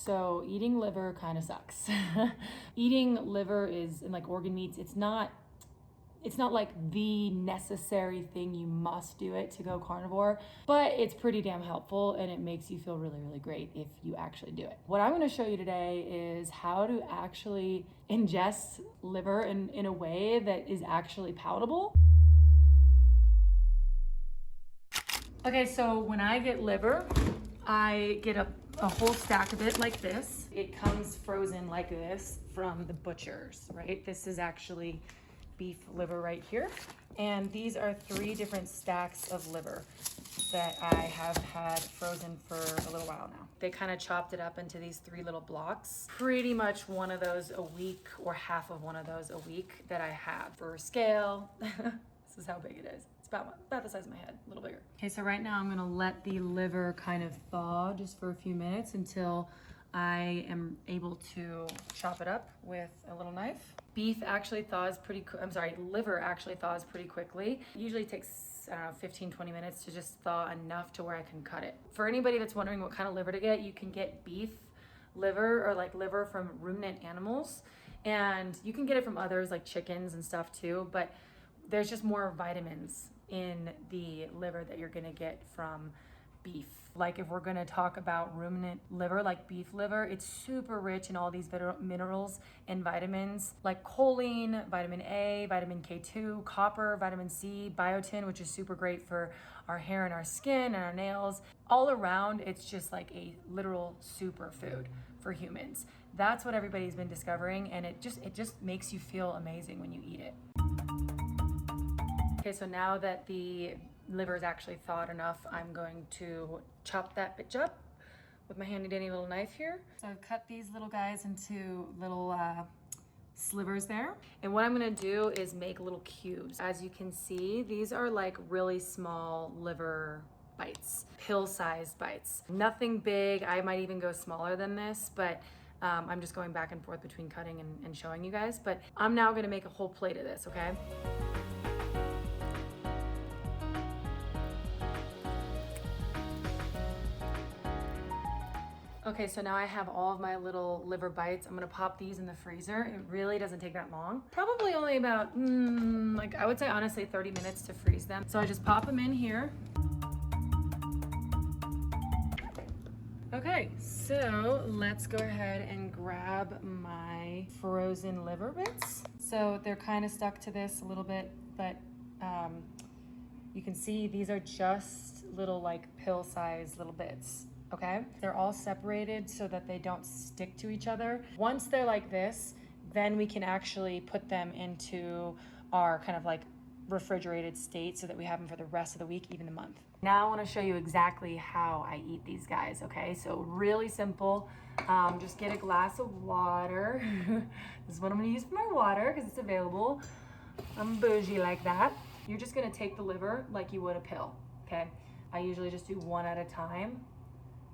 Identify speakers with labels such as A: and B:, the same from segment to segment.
A: So eating liver kind of sucks. Eating liver is, and like organ meats, it's not like the necessary thing. You must do it to go carnivore, but it's pretty damn helpful and it makes you feel really, really great if you actually do it. What I'm gonna show you today is how to actually ingest liver in a way that is actually palatable. Okay, so when I get liver, I get a whole stack of it like this. It comes frozen like this from the butchers, right? This is actually beef liver right here. And these are 3 different stacks of liver that I have had frozen for a little while now. They kind of chopped it up into these 3 little blocks. Pretty much one of those a week or half of one of those a week that I have. For scale, this is how big it is. It's about the size of my head, a little bigger. Okay, so right now I'm gonna let the liver kind of thaw just for a few minutes until I am able to chop it up with a little knife. Beef actually thaws liver actually thaws pretty quickly. It usually takes, 15, 20 minutes to just thaw enough to where I can cut it. For anybody that's wondering what kind of liver to get, you can get beef liver or like liver from ruminant animals. And you can get it from others like chickens and stuff too, but there's just more vitamins in the liver that you're gonna get from beef. Like if we're gonna talk about ruminant liver, like beef liver, it's super rich in all these minerals and vitamins like choline, vitamin A, vitamin K2, copper, vitamin C, biotin, which is super great for our hair and our skin and our nails. All around, it's just like a literal superfood for humans. That's what everybody's been discovering, and it just makes you feel amazing when you eat it. Okay, so now that the liver is actually thawed enough, I'm going to chop that bitch up with my handy dandy little knife here. So I've cut these little guys into little slivers there. And what I'm gonna do is make little cubes. As you can see, these are like really small liver bites, pill-sized bites. Nothing big, I might even go smaller than this, but I'm just going back and forth between cutting and showing you guys. But I'm now gonna make a whole plate of this, okay? Okay, so now I have all of my little liver bites. I'm gonna pop these in the freezer. It really doesn't take that long. Probably only about, like I would say honestly 30 minutes to freeze them. So I just pop them in here. Okay, so let's go ahead and grab my frozen liver bits. So they're kind of stuck to this a little bit, but you can see these are just little like pill-sized little bits. Okay, they're all separated so that they don't stick to each other. Once they're like this, then we can actually put them into our kind of like refrigerated state so that we have them for the rest of the week, even the month. Now I want to show you exactly how I eat these guys. Okay, so really simple. Just get a glass of water. This is what I'm gonna use for my water because it's available. I'm bougie like that. You're just gonna take the liver like you would a pill. Okay, I usually just do one at a time.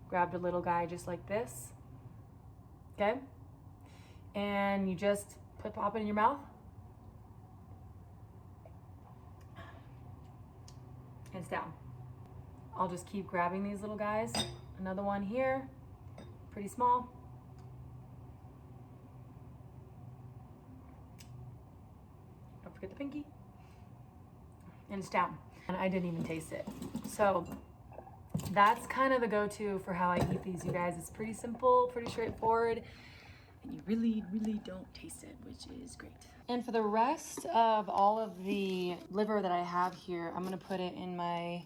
A: Grabbed a little guy just like this, okay? And you just pop it in your mouth. And it's down. I'll just keep grabbing these little guys. Another one here, pretty small. Don't forget the pinky. And it's down. And I didn't even taste it. So that's kind of the go-to for how I eat these, you guys. It's pretty simple, pretty straightforward, and you really, really don't taste it, which is great. And for the rest of all of the liver that I have here, I'm gonna put it in my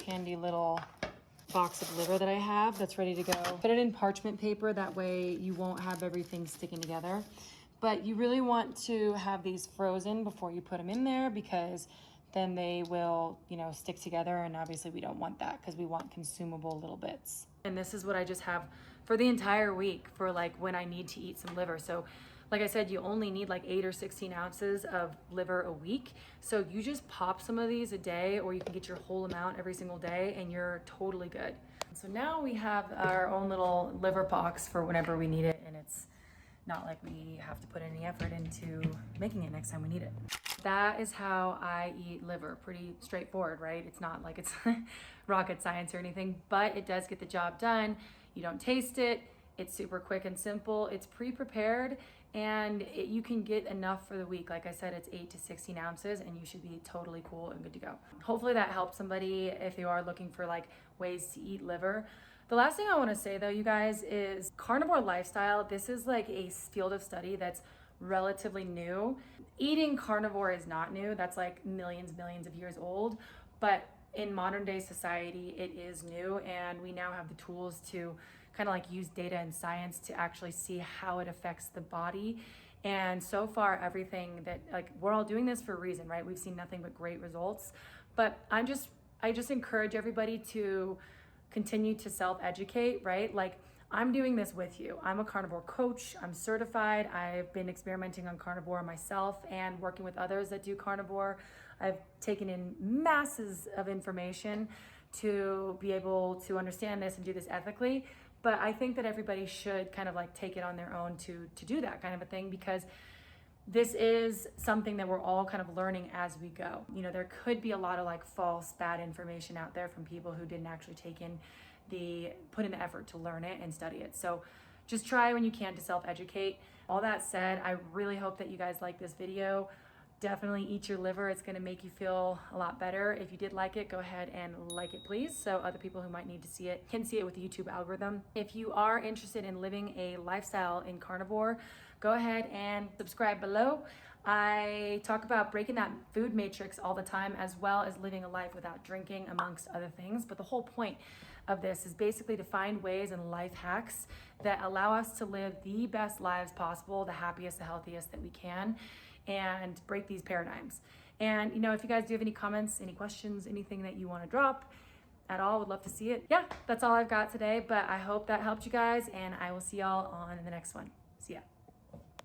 A: handy little box of liver that I have that's ready to go. Put it in parchment paper, that way you won't have everything sticking together. But you really want to have these frozen before you put them in there, because then they will, stick together, and obviously we don't want that because we want consumable little bits. And this is what I just have for the entire week for like when I need to eat some liver. So like I said, you only need like 8 or 16 ounces of liver a week. So you just pop some of these a day, or you can get your whole amount every single day, and you're totally good. So now we have our own little liver box for whenever we need it, and it's not like we have to put any effort into making it next time we need it. That is how I eat liver. Pretty straightforward, right? It's not like it's rocket science or anything, but it does get the job done. You don't taste it. It's super quick and simple. It's pre-prepared, and you can get enough for the week. Like I said, it's 8 to 16 ounces, and you should be totally cool and good to go. Hopefully that helps somebody if you are looking for like ways to eat liver. The last thing I want to say though, you guys, is carnivore lifestyle. This is like a field of study that's relatively new. Eating carnivore is not new. That's like millions of years old. But in modern day society, it is new, and we now have the tools to kind of like use data and science to actually see how it affects the body. And so far, everything that, like, we're all doing this for a reason, right? We've seen nothing but great results. But I just encourage everybody to continue to self-educate, right? Like, I'm doing this with you. I'm a carnivore coach. I'm certified. I've been experimenting on carnivore myself and working with others that do carnivore. I've taken in masses of information to be able to understand this and do this ethically. But I think that everybody should kind of like take it on their own to do that kind of a thing, because this is something that we're all kind of learning as we go. You know, there could be a lot of like false, bad information out there from people who didn't actually put in the effort to learn it and study it. So just try when you can to self-educate. All that said, I really hope that you guys like this video. Definitely eat your liver. It's gonna make you feel a lot better. If you did like it, go ahead and like it, please, so other people who might need to see it can see it with the YouTube algorithm. If you are interested in living a lifestyle in carnivore, go ahead and subscribe below. I talk about breaking that food matrix all the time, as well as living a life without drinking, amongst other things. But the whole point of this is basically to find ways and life hacks that allow us to live the best lives possible, the happiest, the healthiest that we can, and break these paradigms. And you know, if you guys do have any comments, any questions, anything that you want to drop at all, would love to see it. Yeah, that's all I've got today, but I hope that helped you guys, and I will see y'all on the next one. See ya.